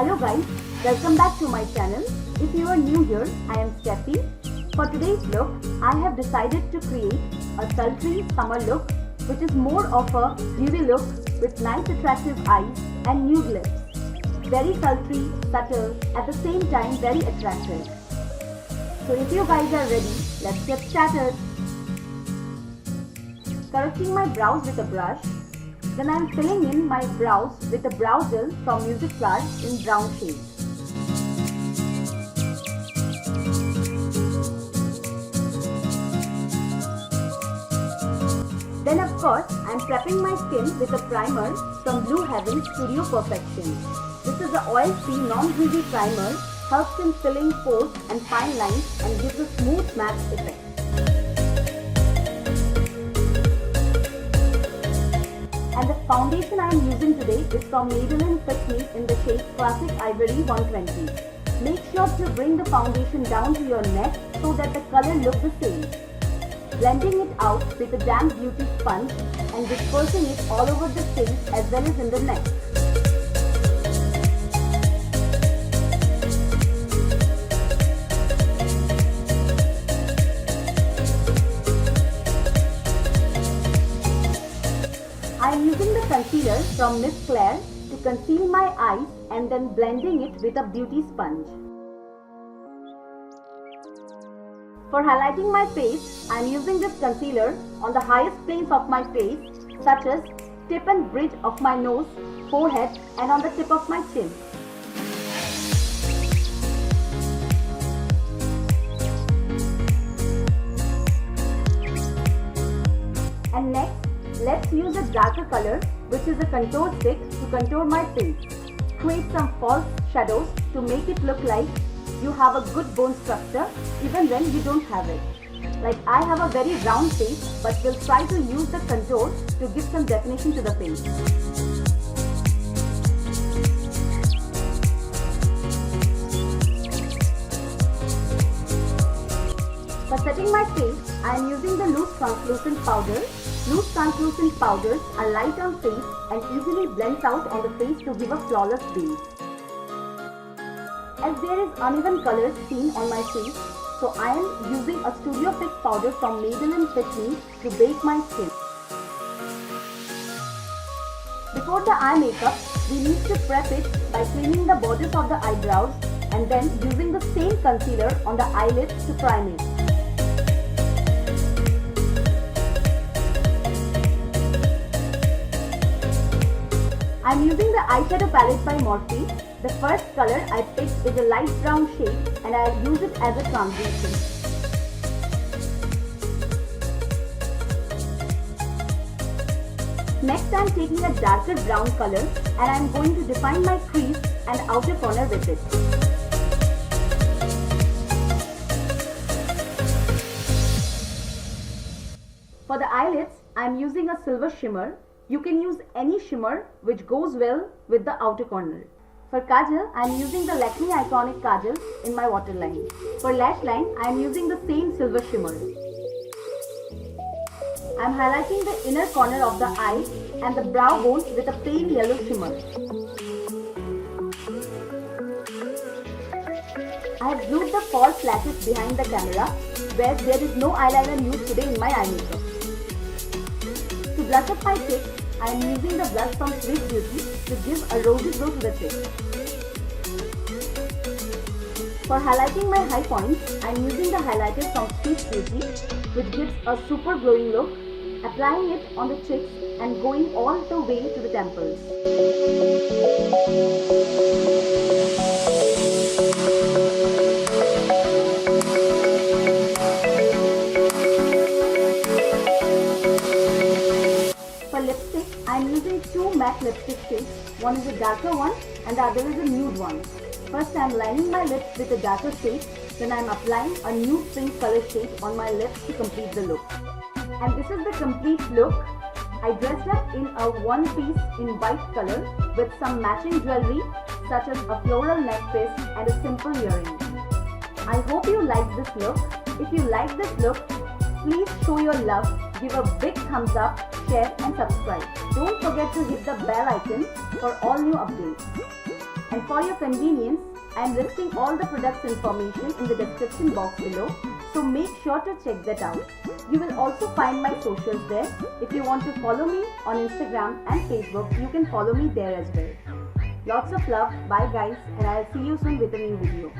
Hello guys, welcome back to my channel. If you are new here, I am Steffi. For today's look, I have decided to create a sultry summer look which is more of a dewy look with nice attractive eyes and nude lips. Very sultry, subtle, at the same time very attractive. So if you guys are ready, let's get started. Correcting my brows with a brush. Then I am filling in my brows with a brow gel from Music Flower in brown shade. Then of course, I am prepping my skin with a primer from Blue Heaven Studio Perfection. This is an oil-free, non-greasy primer, helps in filling pores and fine lines and gives a smooth matte effect. And the foundation I am using today is from Maybelline Fit Me in the shade Classic Ivory 120. Make sure to bring the foundation down to your neck so that the color looks the same. Blending it out with a damp beauty sponge and dispersing it all over the face as well as in the neck. I am using the concealer from Miss Claire to conceal my eyes and then blending it with a beauty sponge. For highlighting my face, I am using this concealer on the highest planes of my face such as tip and bridge of my nose, forehead and on the tip of my chin. And next, let's use a darker color, which is a contour stick, to contour my face. Create some false shadows to make it look like you have a good bone structure even when you don't have it. Like I have a very round face, but will try to use the contour to give some definition to the face. For setting my face, I am using the loose translucent powder. Loose translucent powders are light on face and easily blends out on the face to give a flawless base. As there is uneven colors seen on my face, so I am using a Studio Fix powder from Maybelline Fit Me to bake my skin. Before the eye makeup, we need to prep it by cleaning the borders of the eyebrows and then using the same concealer on the eyelids to prime it. I am using the eyeshadow palette by Morphe. The first color I picked is a light brown shade and I use it as a transition. Next I am taking a darker brown color and I am going to define my crease and outer corner with it. For the eyelids, I am using a silver shimmer. You can use any shimmer which goes well with the outer corner. For kajal, I am using the Lakme Iconic Kajal in my waterline. For lash line, I am using the same silver shimmer. I am highlighting the inner corner of the eye and the brow bone with a pale yellow shimmer. I have glued the false lashes behind the camera where there is no eyeliner used today in my eye makeup. To blush up my cheeks, I am using the blush from Sweet Beauty to give a rosy glow to the cheeks. For highlighting my high points, I am using the highlighter from Sweet Beauty which gives a super glowing look, applying it on the cheeks and going all the way to the temples. For lipstick, I am using two matte lipstick shades. One is a darker one and the other is a nude one. First I am lining my lips with a darker shade, then I am applying a nude pink color shade on my lips to complete the look. And this is the complete look. I dressed up in a one piece in white color with some matching jewelry such as a floral necklace and a simple earring. I hope you like this look. If you like this look, please show your love, give a big thumbs up, share and subscribe. Don't forget to hit the bell icon for all new updates. And for your convenience, I am listing all the products information in the description box below, so make sure to check that out. You will also find my socials there. If you want to follow me on Instagram and Facebook, you can follow me there as well. Lots of love, bye guys, and I'll see you soon with a new video.